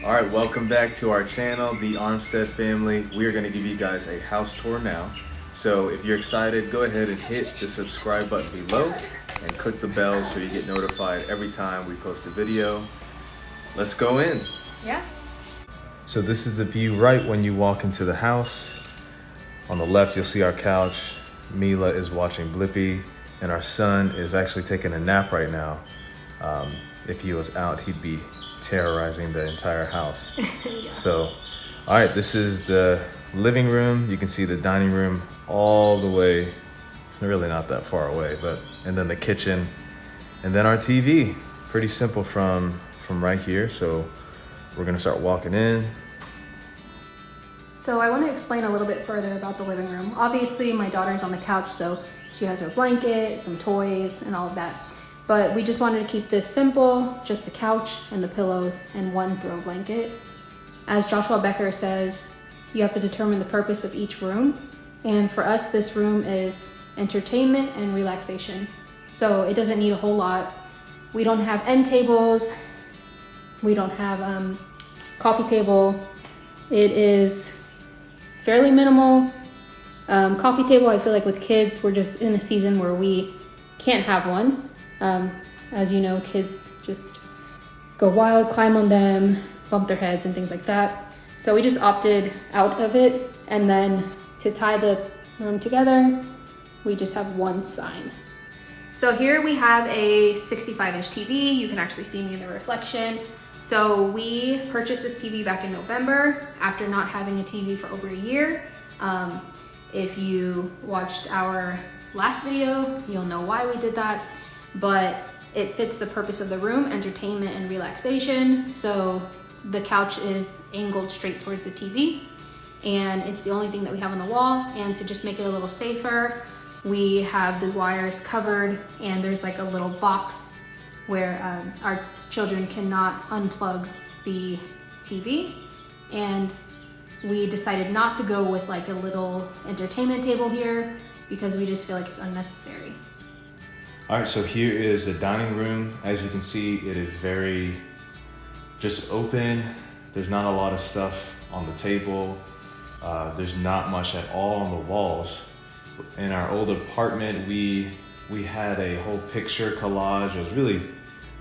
All right, welcome back to our channel, the Armstead family. We are going to give you guys a house tour now. So if you're excited, go ahead and hit the subscribe button below and click the bell so you get notified every time we post a video. Let's go in. Yeah. So this is the view right when you walk into the house. On the left, you'll see our couch. Mila is watching Blippi, and our son is actually taking a nap right now. If he was out, he'd be terrorizing the entire house. Yeah. So, all right, this is the living room. You can see the dining room all the way. It's really not that far away, and then the kitchen, and then our TV. Pretty simple from right here. So we're gonna start walking in. So I want to explain a little bit further about the living room. Obviously, my daughter's on the couch, so she has her blanket, some toys, and all of that. But we just wanted to keep this simple, just the couch and the pillows and one throw blanket. As Joshua Becker says, you have to determine the purpose of each room. And for us, this room is entertainment and relaxation. So it doesn't need a whole lot. We don't have end tables. We don't have coffee table. It is fairly minimal. Coffee table, I feel like with kids, we're just in a season where we can't have one. As you know, kids just go wild, climb on them, bump their heads and things like that. So we just opted out of it. And then to tie the room together, we just have one sign. So here we have a 65-inch TV. You can actually see me in the reflection. So we purchased this TV back in November after not having a TV for over a year. If you watched our last video, you'll know why we did that, but it fits the purpose of the room, entertainment and relaxation. So the couch is angled straight towards the TV, and it's the only thing that we have on the wall. And to just make it a little safer, we have the wires covered, and there's like a little box where our children cannot unplug the TV. And we decided not to go with like a little entertainment table here because we just feel like it's unnecessary. All right, so here is the dining room. As you can see, it is very just open. There's not a lot of stuff on the table. There's not much at all on the walls. In our old apartment, we had a whole picture collage. It was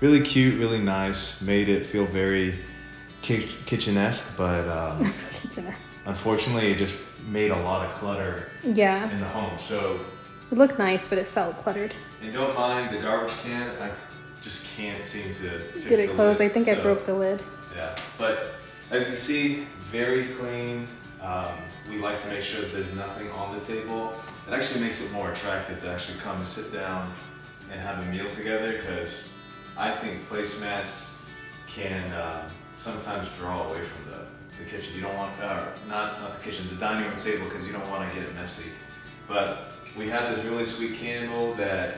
really cute, really nice. Made it feel very kitchen-esque, but unfortunately, it just made a lot of clutter in the home. So it looked nice, but it felt cluttered. And don't mind the garbage can. I just can't seem to fix Get it the closed. lid, I think I broke the lid. Yeah, but as you see, very clean. We like to make sure that there's nothing on the table. It actually makes it more attractive to actually come and sit down and have a meal together, because I think placemats can sometimes draw away from the kitchen. You don't want, not the kitchen, the dining room table, because you don't want to get it messy. But we have this really sweet candle that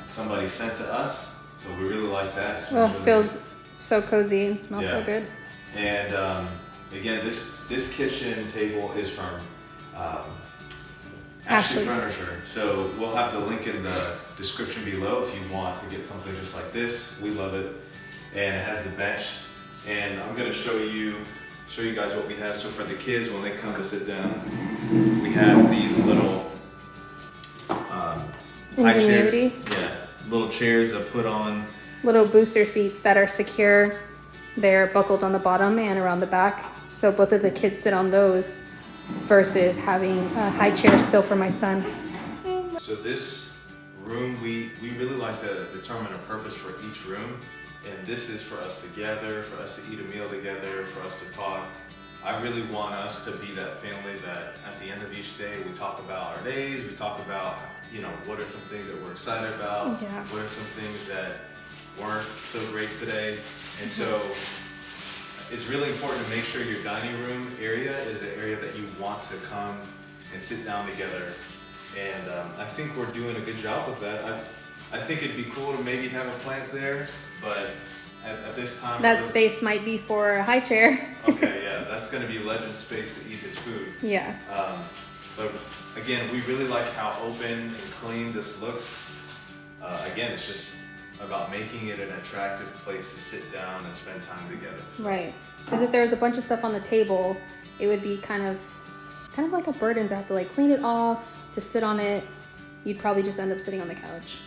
somebody sent to us, so we really like that. It really feels good. So cozy and smells so good. And again, this kitchen table is from Ashley Furniture. So we'll have the link in the description below if you want to get something just like this. We love it. And it has the bench. And I'm gonna show you guys what we have. So for the kids, when they come to sit down, we have these little high chairs. Yeah, little chairs that put on. Little booster seats that are secure. They're buckled on the bottom and around the back. So both of the kids sit on those versus having a high chair still for my son. So this room, we really like to determine a purpose for each room. And this is for us to gather, for us to eat a meal together, for us to talk. I really want us to be that family that at the end of each day, we talk about our days, we talk about, what are some things that we're excited about, what are some things that weren't so great today. And so it's really important to make sure your dining room area is an area that you want to come and sit down together. And I think we're doing a good job with that. I think it'd be cool to maybe have a plant there, but at this time... That space might be for a high chair. Okay, yeah, that's gonna be Legend's space to eat his food. Yeah. But again, we really like how open and clean this looks. Again, it's just about making it an attractive place to sit down and spend time together. Right. Because if there was a bunch of stuff on the table, it would be kind of like a burden to have to like clean it off, to sit on it. You'd probably just end up sitting on the couch.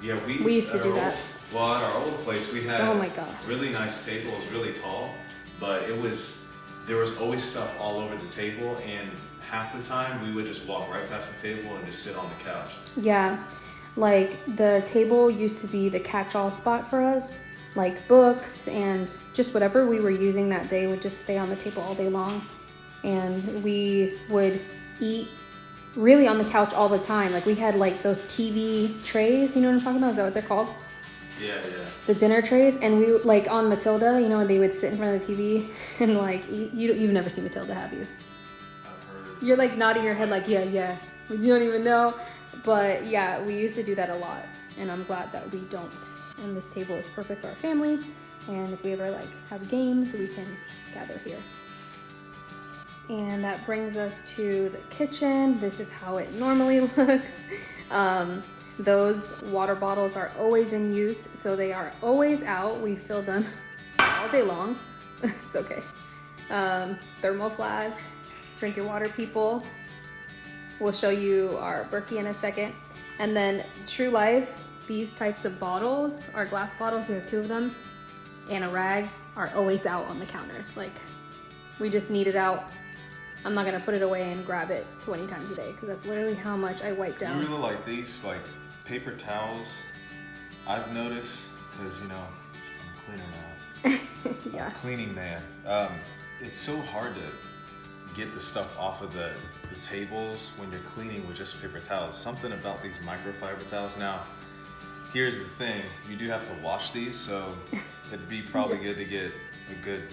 Yeah, we used to do that. Well, at our old place, we had Oh my God. really nice table. It was really tall, but there was always stuff all over the table, and half the time we would just walk right past the table and just sit on the couch. Yeah, like the table used to be the catch-all spot for us. Like books and just whatever we were using that day would just stay on the table all day long. And we would eat really on the couch all the time. Like we had like those TV trays, you know what I'm talking about? Is that what they're called? Yeah. The dinner trays. And we like on Matilda, you know, they would sit in front of the TV and like eat. You've never seen Matilda, have you? I've heard. You're like nodding your head like, yeah. You don't even know. But yeah, we used to do that a lot. And I'm glad that we don't. And this table is perfect for our family. And if we ever like have games, we can gather here. And that brings us to the kitchen. This is how it normally looks. Those water bottles are always in use, so they are always out. We fill them all day long. It's okay. Thermo flasks, drink your water, people. We'll show you our Berkey in a second. And then True Life, these types of bottles, our glass bottles, we have 2 of them, and a rag are always out on the counters. Like, we just need it out. I'm not gonna put it away and grab it 20 times a day because that's literally how much I wipe down. We really like these, like paper towels. I've noticed, because you know, I'm a cleaner now. Yeah. I'm a cleaning man. It's so hard to get the stuff off of the tables when you're cleaning with just paper towels. Something about these microfiber towels. Now, here's the thing: you do have to wash these, so it'd be probably good to get a good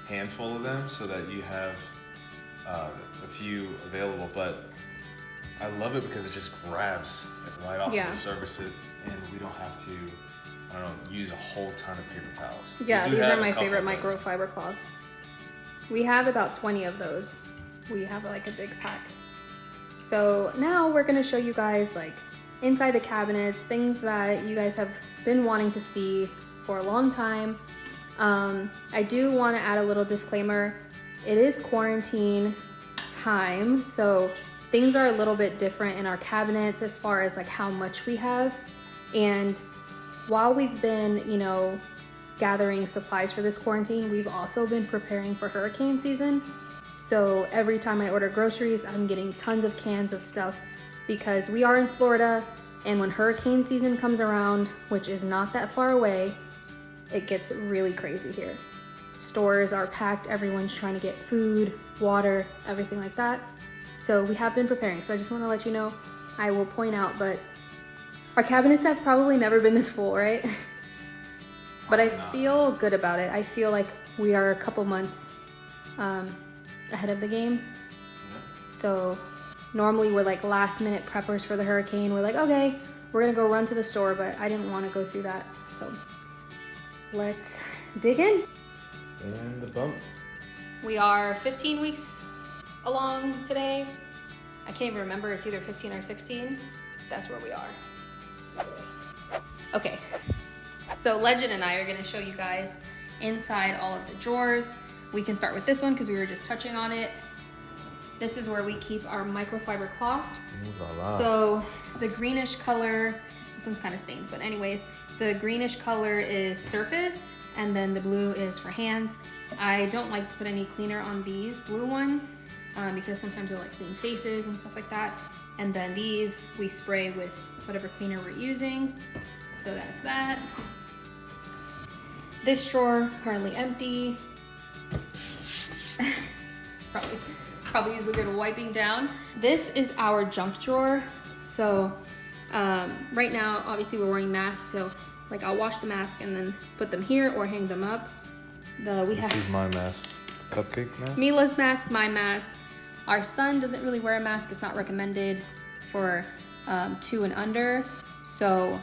handful of them so that you have a few available. But I love it because it just grabs it right off of the surface, and we don't have to, I don't know, use a whole ton of paper towels. Yeah, these are my favorite microfiber cloths. We have about 20 of those. We have like a big pack. So now we're gonna show you guys like inside the cabinets, things that you guys have been wanting to see for a long time. I do want to add a little disclaimer. It is quarantine time, so things are a little bit different in our cabinets as far as like how much we have. And while we've been, you know, gathering supplies for this quarantine, we've also been preparing for hurricane season. So every time I order groceries, I'm getting tons of cans of stuff because we are in Florida, and when hurricane season comes around, which is not that far away, it gets really crazy here. Stores are packed, everyone's trying to get food, water, everything like that. So we have been preparing. So I just want to let you know, I will point out, but our cabinets have probably never been this full, right? But I feel good about it. I feel like we are a couple months ahead of the game. So normally we're like last minute preppers for the hurricane. We're like, okay, we're gonna go run to the store, but I didn't want to go through that. So let's dig in. And the bump. We are 15 weeks along today. I can't even remember, it's either 15 or 16. That's where we are. Okay, so Legend and I are gonna show you guys inside all of the drawers. We can start with this one because we were just touching on it. This is where we keep our microfiber cloths. So the greenish color, this one's kind of stained, but anyways, the greenish color is surface, and then the blue is for hands. I don't like to put any cleaner on these blue ones because sometimes they're like clean faces and stuff like that. And then these we spray with whatever cleaner we're using. So that's that. This drawer currently empty. Probably use a good wiping down. This is our junk drawer. So right now, obviously we're wearing masks, so like I'll wash the mask and then put them here or hang them up. This is my mask, cupcake mask. Mila's mask, my mask. Our son doesn't really wear a mask. It's not recommended for 2 and under, so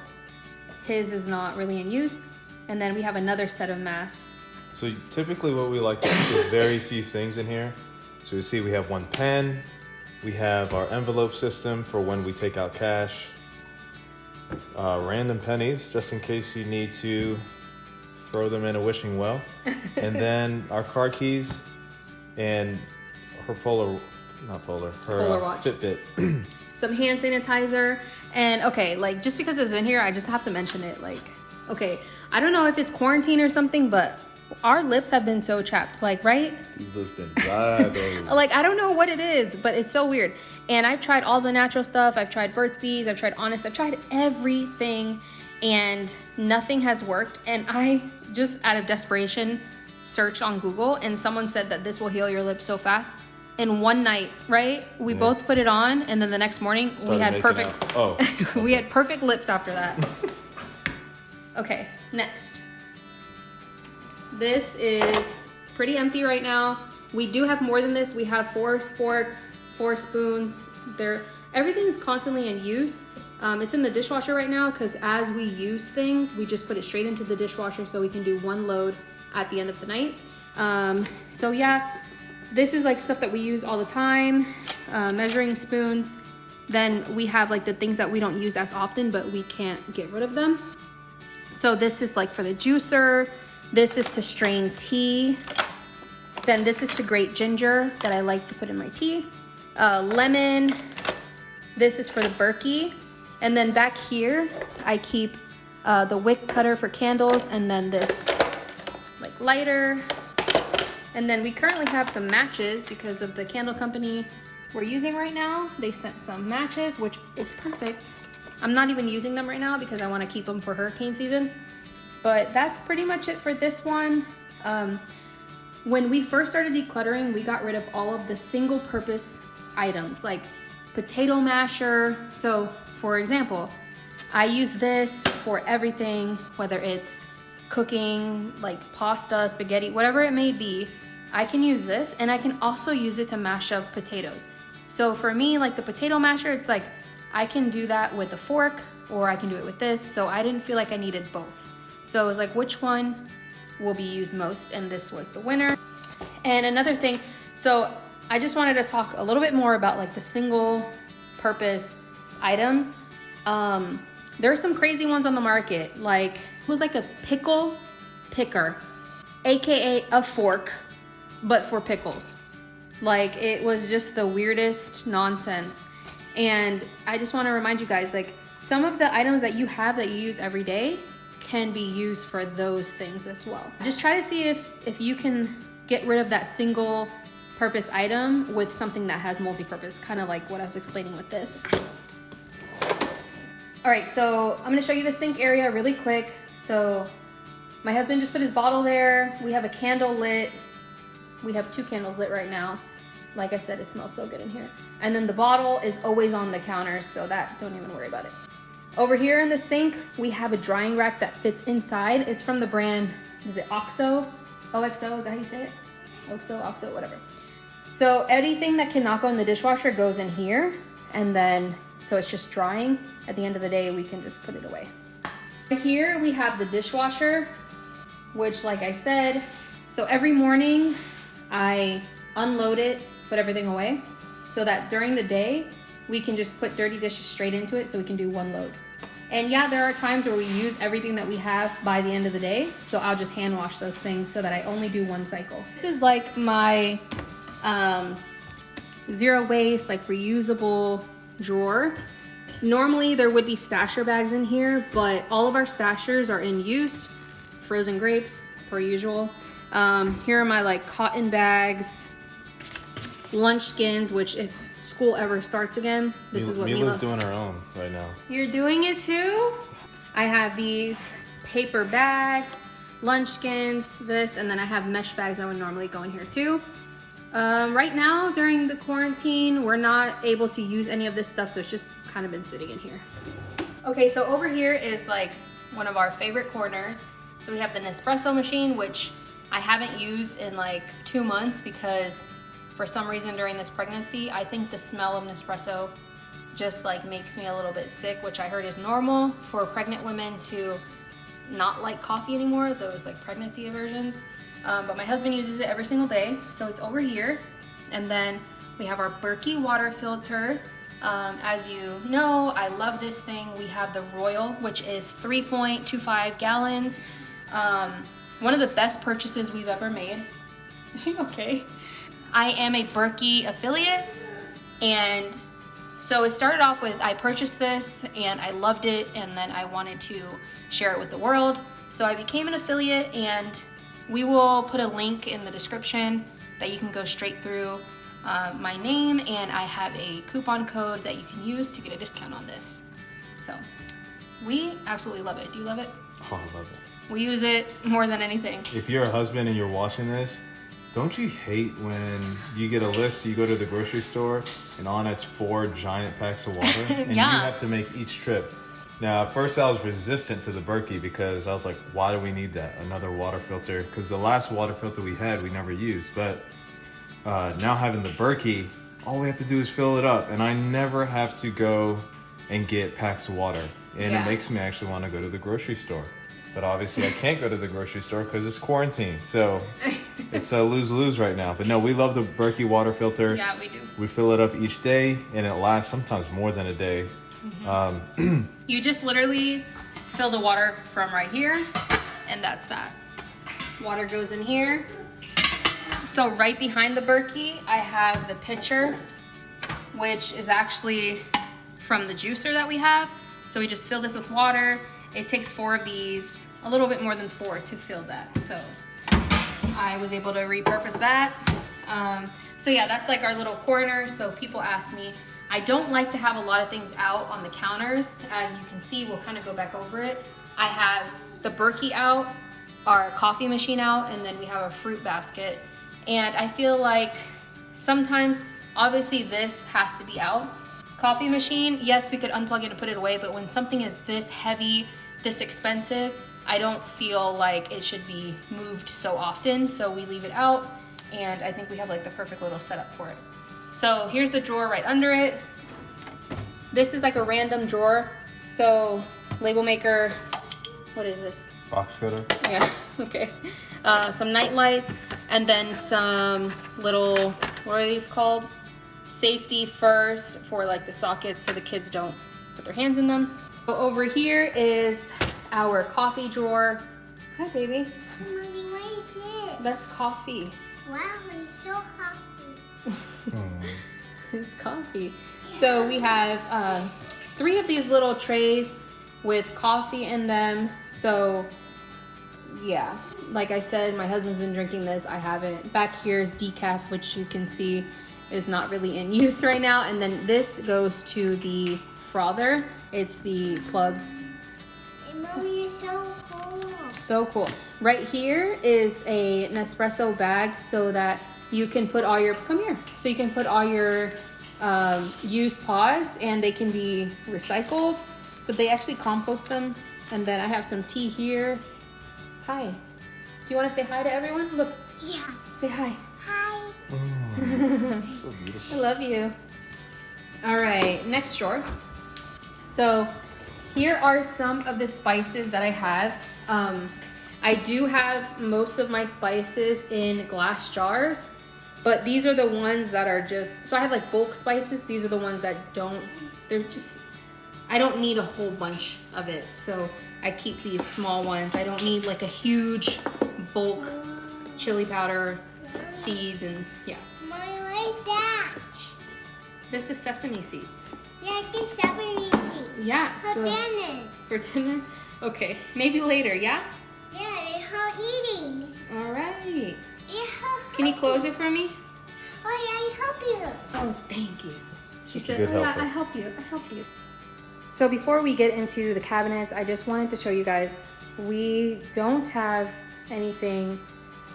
his is not really in use. And then we have another set of masks. So typically what we like to keep is very few things in here. So you see we have one pen, we have our envelope system for when we take out cash, random pennies just in case you need to throw them in a wishing well. And then our car keys and her Polar watch. Fitbit. Some hand sanitizer. And okay, like just because it's in here, I just have to mention it. Like, okay, I don't know if it's quarantine or something, but our lips have been so chapped, like, right? These lips been dry, though. Like, I don't know what it is, but it's so weird. And I've tried all the natural stuff. I've tried Burt's Bees. I've tried Honest. I've tried everything, and nothing has worked. And I just, out of desperation, searched on Google, and someone said that this will heal your lips so fast. In one night, right? We both put it on, and then the next morning we had perfect. We had perfect lips after that. Okay, next. This is pretty empty right now. We do have more than this. We have 4 forks, 4 spoons. Everything's constantly in use. It's in the dishwasher right now because as we use things, we just put it straight into the dishwasher so we can do one load at the end of the night. So yeah, this is like stuff that we use all the time. Measuring spoons. Then we have like the things that we don't use as often, but we can't get rid of them. So this is like for the juicer. This is to strain tea. Then this is to grate ginger that I like to put in my tea. Lemon. This is for the Berkey. And then back here, I keep the wick cutter for candles, and then this like lighter. And then we currently have some matches because of the candle company we're using right now. They sent some matches, which is perfect. I'm not even using them right now because I want to keep them for hurricane season. But that's pretty much it for this one. When we first started decluttering, we got rid of all of the single purpose items like potato masher. So for example, I use this for everything, whether it's cooking, like pasta, spaghetti, whatever it may be. I can use this, and I can also use it to mash up potatoes. So for me, like the potato masher, it's like I can do that with a fork, or I can do it with this. So I didn't feel like I needed both. So it was like, which one will be used most? And this was the winner. And another thing, so I just wanted to talk a little bit more about like the single purpose items. There are some crazy ones on the market. Like it was like a pickle picker, AKA a fork, but for pickles. Like it was just the weirdest nonsense. And I just want to remind you guys, like some of the items that you have that you use every day can be used for those things as well. Just try to see if you can get rid of that single purpose item with something that has multi-purpose, kind of like what I was explaining with this. All right, so I'm gonna show you the sink area really quick. So my husband just put his bottle there. We have a candle lit. We have 2 candles lit right now. Like I said, it smells so good in here. And then the bottle is always on the counter, so that, don't even worry about it. Over here in the sink, we have a drying rack that fits inside. It's from the brand, is it OXO? OXO, is that how you say it? OXO, whatever. So anything that cannot go in the dishwasher goes in here, and then, so it's just drying. At the end of the day, we can just put it away. Here we have the dishwasher, which like I said, so every morning I unload it, put everything away, so that during the day, we can just put dirty dishes straight into it so we can do one load. And yeah, there are times where we use everything that we have by the end of the day, so I'll just hand wash those things so that I only do one cycle. This is like my zero waste, like reusable drawer. Normally there would be stasher bags in here, but all of our stashers are in use. Frozen grapes, per usual. Here are my like cotton bags, lunch skins, which if school ever starts again, this is what Mila's doing her own right now. You're doing it too? I have these paper bags, lunch skins, this, and then I have mesh bags that would normally go in here too. Right now, during the quarantine, we're not able to use any of this stuff, so it's just kind of been sitting in here. Okay, so over here is like one of our favorite corners. So we have the Nespresso machine, which I haven't used in like 2 months because for some reason during this pregnancy, I think the smell of Nespresso just like makes me a little bit sick, which I heard is normal for pregnant women to not like coffee anymore, those like pregnancy aversions. But my husband uses it every single day, so it's over here. And then we have our Berkey water filter. As you know, I love this thing. We have the Royal, which is 3.25 gallons. one of the best purchases we've ever made. Is she okay? I am a Berkey affiliate, and so it started off with I purchased this and I loved it, and then I wanted to share it with the world. So I became an affiliate, and we will put a link in the description that you can go straight through my name, and I have a coupon code that you can use to get a discount on this. So we absolutely love it. Do you love it? Oh, I love it. We use it more than anything. If you're a husband and you're watching this, don't you hate when you get a list, you go to the grocery store, and on it's 4 giant packs of water, and Yeah. you have to make each trip? Now, at first I was resistant to the Berkey because I was like, why do we need that? Another water filter? Because the last water filter we had, we never used. But now having the Berkey, all we have to do is fill it up, and I never have to go and get packs of water. And Yeah. it makes me actually want to go to the grocery store. But obviously I can't go to the grocery store because it's quarantine. So it's a lose-lose right now. But no, we love the Berkey water filter. Yeah, we do. We fill it up each day, and it lasts sometimes more than a day. You just literally fill the water from right here, and that's that. Water goes in here. So right behind the Berkey, I have the pitcher, which is actually from the juicer that we have. So we just fill this with water. It takes 4 of these, a little bit more than 4 to fill that. So I was able to repurpose that. So yeah, that's like our little corner. So people ask me, I don't like to have a lot of things out on the counters. As you can see, we'll kind of go back over it. I have the Berkey out, our coffee machine out, and then we have a fruit basket. And I feel like sometimes, obviously this has to be out. Coffee machine, yes, we could unplug it and put it away, but when something is this heavy, this expensive, I don't feel like it should be moved so often. So we leave it out, and I think we have like the perfect little setup for it. So here's the drawer right under it. This is like a random drawer. So label maker, what is this? Box cutter. Yeah, okay. Some night lights, and then some little, what are these called? Safety first for like the sockets so the kids don't put their hands in them. So over here is our coffee drawer. Hi, baby. Mommy, what is it? That's coffee. Wow, it's so happy. It's coffee. So we have 3 of these little trays with coffee in them. So yeah, like I said, my husband's been drinking this. I haven't. Back here is decaf, which you can see is not really in use right now. And then this goes to the frother. It's the plug. And Mommy, it's so cool. So cool. Right here is a Nespresso bag so that you can put all your, come here, so you can put all your used pods, and they can be recycled. So they actually compost them. And then I have some tea here. Hi. Do you want to say hi to everyone? Look, Yeah. say hi. Hi. So beautiful. I love you. All right, next drawer. So here are some of the spices that I have. I do have most of my spices in glass jars, but these are the ones that are just, so I have like bulk spices. These are the ones that they're just, I don't need a whole bunch of it. So I keep these small ones. I don't need like a huge bulk chili powder, seeds, and yeah. Mommy, what is that? This is sesame seeds. Yeah, it's strawberry seeds. Yeah, For so dinner. for dinner? Okay, maybe later, yeah? Yeah, it's how eating. All right. It's how Can you close it for me? Oh, yeah, I help you. Oh, thank you. She Such a said, good oh, yeah, helper. I help you, I help you. So before we get into the cabinets, I just wanted to show you guys, we don't have anything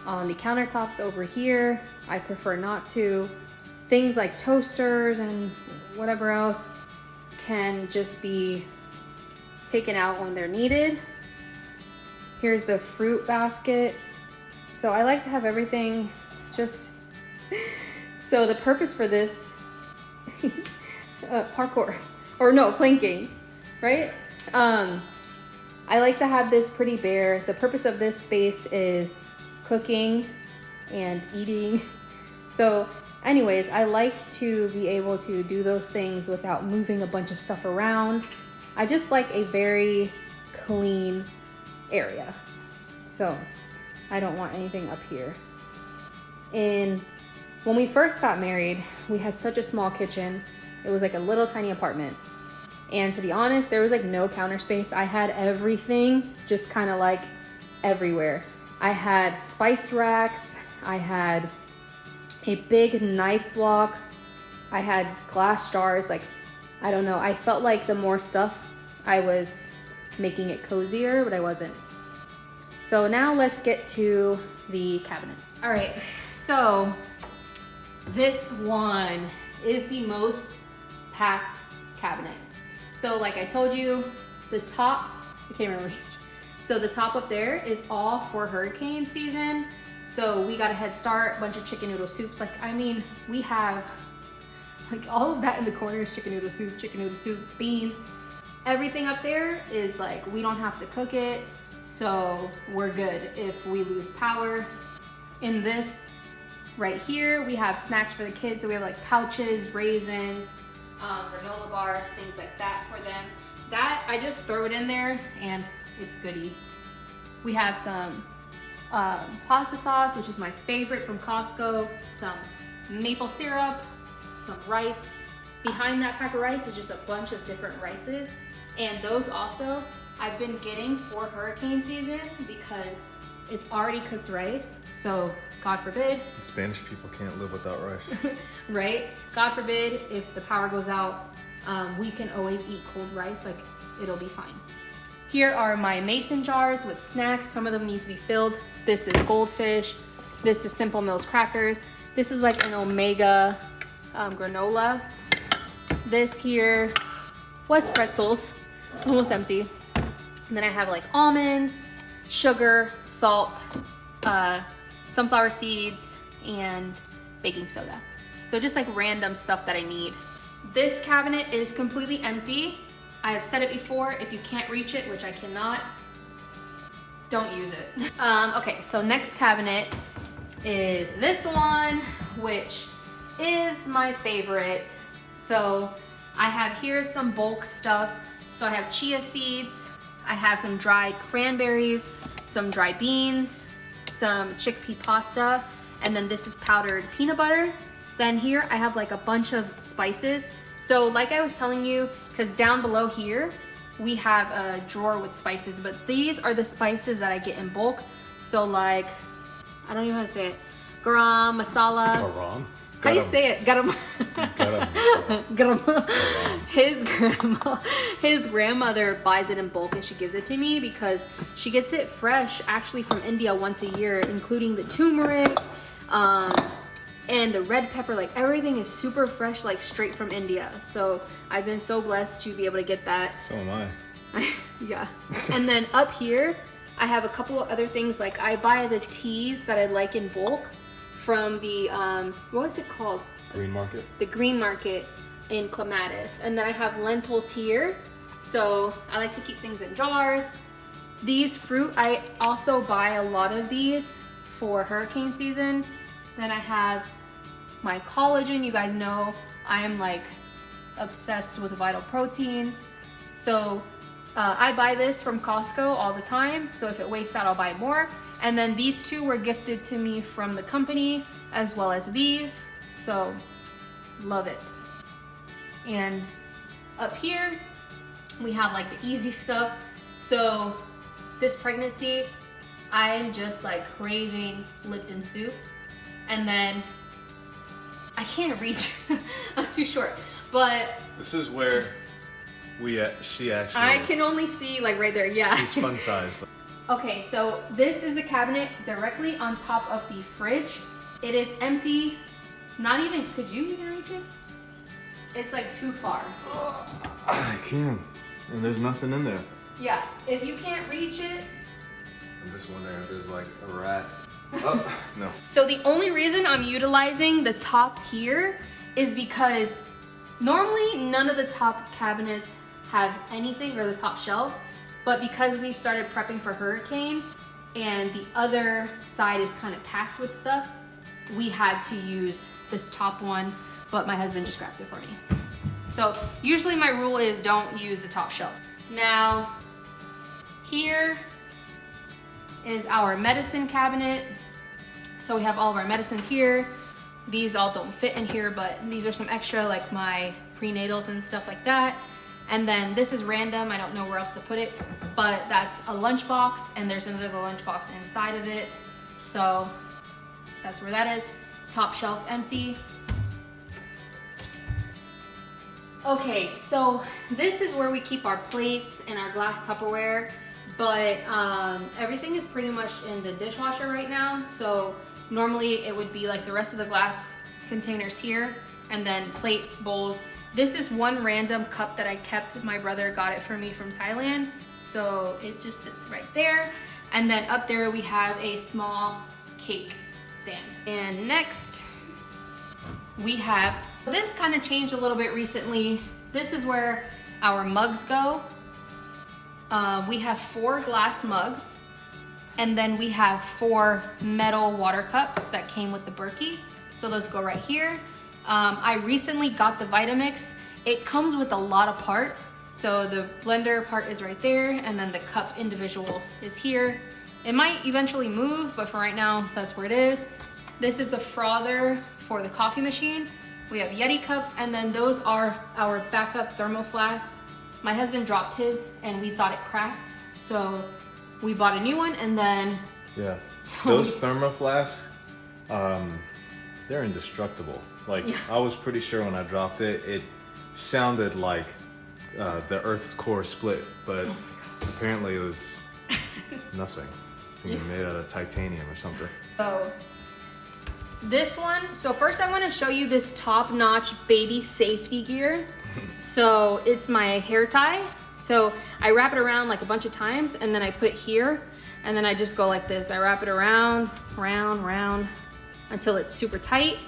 on the countertops over here. I prefer not to. Things like toasters and whatever else can just be taken out when they're needed. Here's the fruit basket. So I like to have everything just, so the purpose for this, parkour, or no, planking, right? I like to have this pretty bare. The purpose of this space is cooking and eating. So anyways, I like to be able to do those things without moving a bunch of stuff around. I just like a very clean area. So I don't want anything up here. And when we first got married, we had such a small kitchen. It was like a little tiny apartment. And to be honest, there was like no counter space. I had everything just kind of like everywhere. I had spice racks. I had a big knife block. I had glass jars. Like, I don't know. I felt like the more stuff, I was making it cozier, but I wasn't. So now let's get to the cabinets. All right, so this one is the most packed cabinet. So like I told you, the top, I can't remember. So the top up there is all for hurricane season. So we got a head start, a bunch of chicken noodle soups. Like, I mean, we have like all of that in the corners, chicken noodle soup, beans. Everything up there is like, we don't have to cook it. So we're good if we lose power. In this right here, we have snacks for the kids. So we have like pouches, raisins, granola bars, things like that for them. That, I just throw it in there and it's goodie. We have some pasta sauce, which is my favorite from Costco, some maple syrup, some rice. Behind that pack of rice is just a bunch of different rices. And those also, I've been getting for hurricane season because it's already cooked rice. So God forbid. Spanish people can't live without rice. Right? God forbid if the power goes out, we can always eat cold rice, like it'll be fine. Here are my mason jars with snacks. Some of them need to be filled. This is goldfish. This is Simple Mills crackers. This is like an Omega granola. This here was pretzels, almost empty. And then I have like almonds, sugar, salt, sunflower seeds, and baking soda. So just like random stuff that I need. This cabinet is completely empty. I have said it before, if you can't reach it, which I cannot, don't use it. Okay, so next cabinet is this one, which is my favorite. So I have here some bulk stuff. So I have chia seeds, I have some dried cranberries, some dried beans, some chickpea pasta, and then this is powdered peanut butter. Then here I have like a bunch of spices. So like I was telling you, because down below here, we have a drawer with spices, but these are the spices that I get in bulk. So like, I don't even know how to say it, garam masala. Garam? How do you say it? Garam. Garam. His grandmother buys it in bulk and she gives it to me because she gets it fresh actually from India once a year, including the turmeric, and the red pepper. Like everything is super fresh, like straight from India. So I've been so blessed to be able to get that. So am I. Yeah. And then up here, I have a couple of other things. Like I buy the teas that I like in bulk from the, what was it called? Green Market? The Green Market in Clematis. And then I have lentils here. So I like to keep things in jars. These fruit, I also buy a lot of these for hurricane season. Then I have my collagen. You guys know I am like obsessed with Vital Proteins. So I buy this from Costco all the time. So if it wastes out, I'll buy more. And then these two were gifted to me from the company, as well as these. So love it. And up here, we have like the easy stuff. So this pregnancy, I'm just like craving Lipton soup. And then I can't reach, I'm too short, but This is where she actually I can only see like right there, yeah. It's fun size. But Okay, so this is the cabinet directly on top of the fridge. It is empty, not even, could you even reach it? It's like too far. I can, and there's nothing in there. Yeah, if you can't reach it. I'm just wondering if there's like a rat. Oh, no. So the only reason I'm utilizing the top here is because normally none of the top cabinets have anything, or the top shelves, but because we've started prepping for hurricane and the other side is kind of packed with stuff, we had to use this top one, but my husband just grabs it for me. So usually my rule is don't use the top shelf. Now, here is our medicine cabinet. So we have all of our medicines here. These all don't fit in here, but these are some extra, like my prenatals and stuff like that. And then this is random, I don't know where else to put it, but that's a lunchbox, and there's another lunchbox inside of it. So that's where that is. Top shelf empty. Okay, so this is where we keep our plates and our glass Tupperware, but everything is pretty much in the dishwasher right now. So normally it would be like the rest of the glass containers here, and then plates, bowls. This is one random cup that I kept. My brother got it for me from Thailand, so it just sits right there. And then up there we have a small cake stand. And next we have, this kind of changed a little bit recently. This is where our mugs go. We have 4 glass mugs, and then we have 4 metal water cups that came with the Berkey. So those go right here. I recently got the Vitamix. It comes with a lot of parts. So the blender part is right there, and then the cup individual is here. It might eventually move, but for right now, that's where it is. This is the frother for the coffee machine. We have Yeti cups, and then those are our backup thermo flasks. My husband dropped his, and we thought it cracked, so we bought a new one, and then... Yeah, those thermo flasks, they're indestructible. Like, yeah. I was pretty sure when I dropped it, it sounded like the Earth's core split, but apparently it was nothing. I think it made out of titanium or something. So this one, so first I want to show you this top-notch baby safety gear. So it's my hair tie. So I wrap it around like a bunch of times, and then I put it here, and then I just go like this. I wrap it around, round, until it's super tight,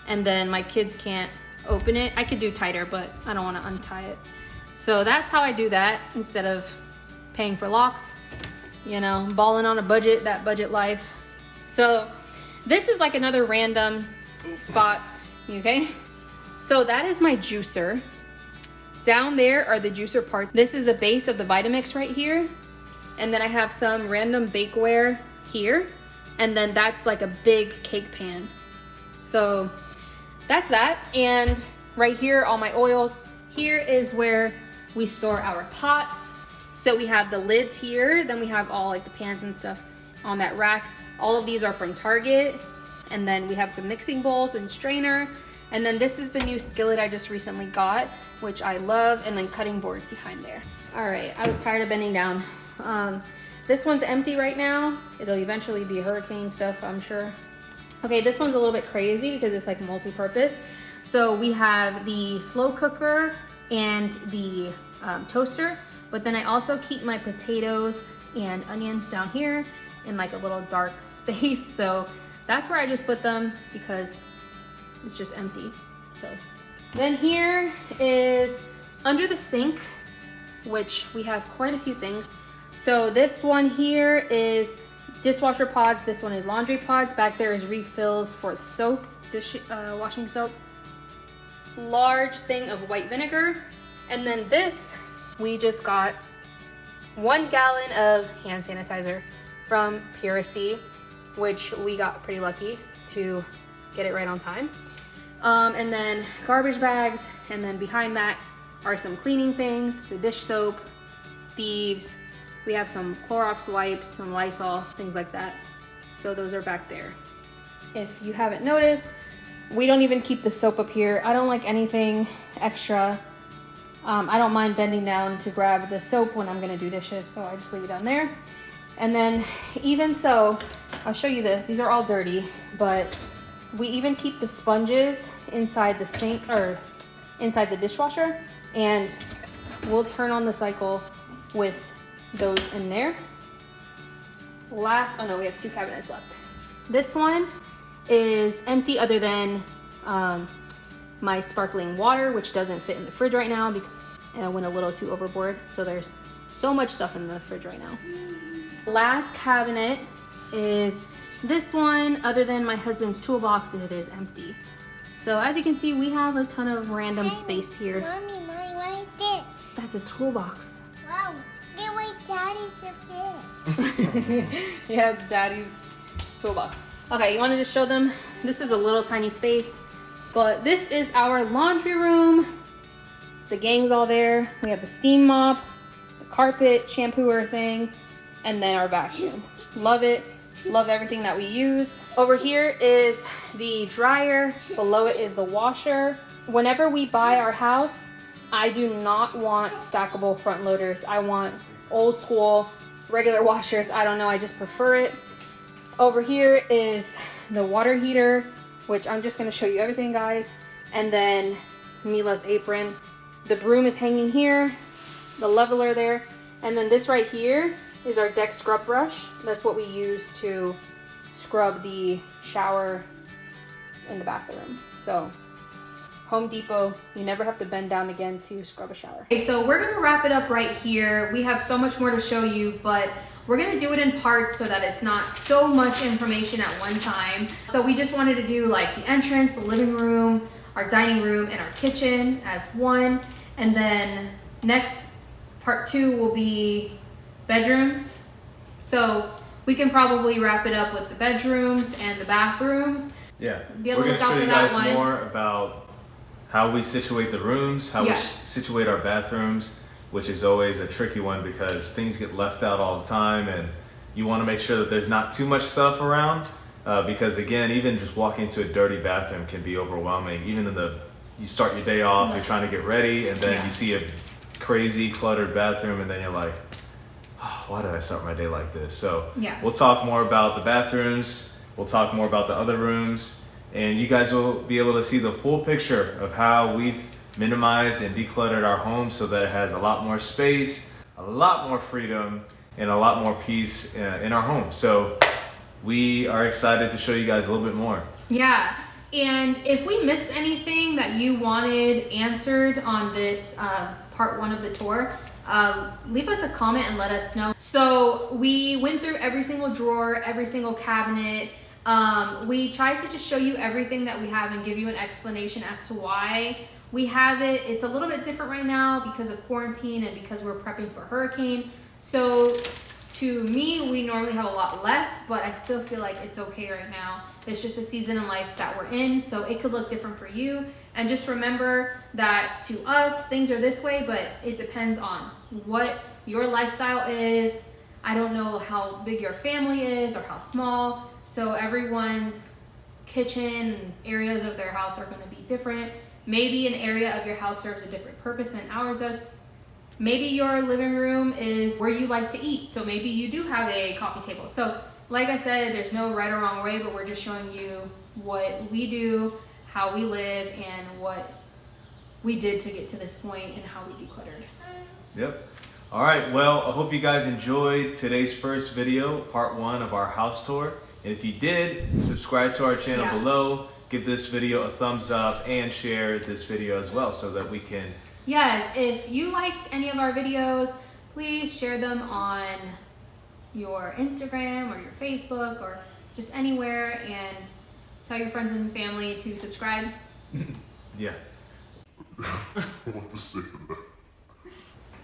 and then my kids can't open it. I could do tighter, but I don't want to untie it. So that's how I do that instead of paying for locks, you know, balling on a budget, that budget life. So this is like another random spot, okay? So that is my juicer. Down there are the juicer parts. This is the base of the Vitamix right here. And then I have some random bakeware here. And then that's like a big cake pan. So that's that. And right here, all my oils. Here is where we store our pots. So we have the lids here. Then we have all like the pans and stuff on that rack. All of these are from Target. And then we have some mixing bowls and strainer. And then this is the new skillet I just recently got, which I love, and then cutting boards behind there. All right, I was tired of bending down. This one's empty right now. It'll eventually be hurricane stuff, I'm sure. Okay, this one's a little bit crazy because it's like multi-purpose. So we have the slow cooker and the toaster, but then I also keep my potatoes and onions down here in like a little dark space. So that's where I just put them because it's just empty. So then here is under the sink, which we have quite a few things. So this one here is dishwasher pods. This one is laundry pods. Back there is refills for the soap, washing soap. Large thing of white vinegar. And then this, we just got 1 gallon of hand sanitizer from Puracy, which we got pretty lucky to get it right on time. And then garbage bags, and then behind that are some cleaning things, the dish soap, thieves. We have some Clorox wipes, some Lysol, things like that. So those are back there. If you haven't noticed, we don't even keep the soap up here. I don't like anything extra. I don't mind bending down to grab the soap when I'm gonna do dishes, so I just leave it down there. And then even so, I'll show you this. These are all dirty, but we even keep the sponges inside the sink or inside the dishwasher, and we'll turn on the cycle with those in there. Oh no, we have 2 cabinets left. This one is empty other than my sparkling water, which doesn't fit in the fridge right now because I went a little too overboard. So there's so much stuff in the fridge right now. Last cabinet is this one. Other than my husband's toolbox, it is empty. So as you can see, we have a ton of random space here. Mommy, what is this? That's a toolbox. Wow, get away, Daddy. Daddy's a fish. Yeah, it's Daddy's toolbox. Okay, you wanted to show them? This is a little tiny space, but this is our laundry room. The gang's all there. We have the steam mop, the carpet shampooer thing, and then our vacuum. Love it. Love everything that we use. Over here is the dryer. Below it is the washer. Whenever we buy our house, I do not want stackable front loaders. I want old school, regular washers. I don't know, I just prefer it. Over here is the water heater, which I'm just gonna show you everything, guys. And then Mila's apron. The broom is hanging here, the leveler there. And then this right here is our deck scrub brush. That's what we use to scrub the shower in the bathroom. So Home Depot, you never have to bend down again to scrub a shower. Okay, so we're gonna wrap it up right here. We have so much more to show you, but we're gonna do it in parts so that it's not so much information at one time. So we just wanted to do like the entrance, the living room, our dining room, and our kitchen as one. And then next, part 2 will be bedrooms. So we can probably wrap it up with the bedrooms and the bathrooms. Yeah, Be able we're to gonna look show out you for that guys one. more about how we situate the rooms, how we situate our bathrooms, which is always a tricky one because things get left out all the time, and you want to make sure that there's not too much stuff around. Because again, even just walking into a dirty bathroom can be overwhelming. Even in you start your day off, you're trying to get ready, and then you see a crazy cluttered bathroom, and then you're like, oh, why did I start my day like this? So we'll talk more about the bathrooms, we'll talk more about the other rooms, and you guys will be able to see the full picture of how we've minimized and decluttered our home so that it has a lot more space, a lot more freedom, and a lot more peace in our home. So we are excited to show you guys a little bit more. Yeah, and if we missed anything that you wanted answered on this part 1 of the tour, leave us a comment and let us know. So we went through every single drawer, every single cabinet. We tried to just show you everything that we have and give you an explanation as to why we have it. It's a little bit different right now because of quarantine and because we're prepping for hurricane. So to me, we normally have a lot less, but I still feel like it's okay right now. It's just a season in life that we're in, so it could look different for you. And just remember that to us, things are this way, but it depends on what your lifestyle is. I don't know how big your family is or how small. So everyone's kitchen and areas of their house are gonna be different. Maybe an area of your house serves a different purpose than ours does. Maybe your living room is where you like to eat. So maybe you do have a coffee table. So like I said, there's no right or wrong way, but we're just showing you what we do, how we live, and what we did to get to this point and how we decluttered. Yep. All right, well, I hope you guys enjoyed today's first video, part 1 of our house tour. And if you did, subscribe to our channel below, give this video a thumbs up, and share this video as well so that we can... Yes, if you liked any of our videos, please share them on your Instagram or your Facebook or just anywhere, and tell your friends and family to subscribe. Yeah.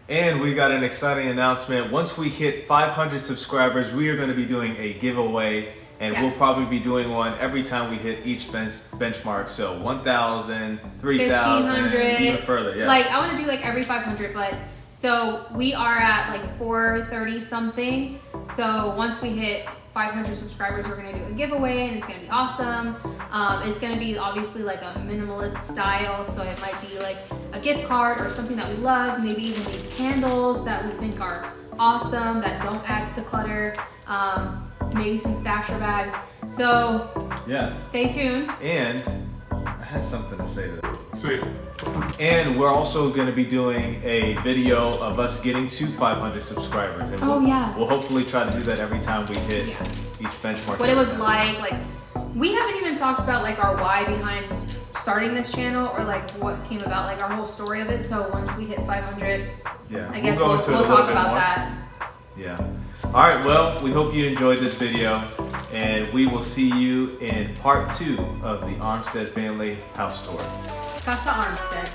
And we got an exciting announcement. Once we hit 500 subscribers, we are going to be doing a giveaway, and we'll probably be doing one every time we hit each benchmark. So 1,000, 3,000, 1,500, even further. Yeah. Like I want to do like every 500, but so we are at like 430 something. So once we hit 500 subscribers, we're gonna do a giveaway, and it's gonna be awesome. It's gonna be obviously like a minimalist style, so it might be like a gift card or something that we love, maybe even these candles that we think are awesome, that don't add to the clutter, maybe some stasher bags. So yeah, stay tuned. And I had something to say to that. And we're also going to be doing a video of us getting to 500 subscribers. And we'll hopefully try to do that every time we hit each benchmark. What it was like we haven't even talked about like our why behind starting this channel, or like what came about, like our whole story of it. So once we hit 500, I guess we'll talk about that. Yeah. All right, well, we hope you enjoyed this video, and we will see you in part 2 of the Armstead family house tour. Casa Armstead.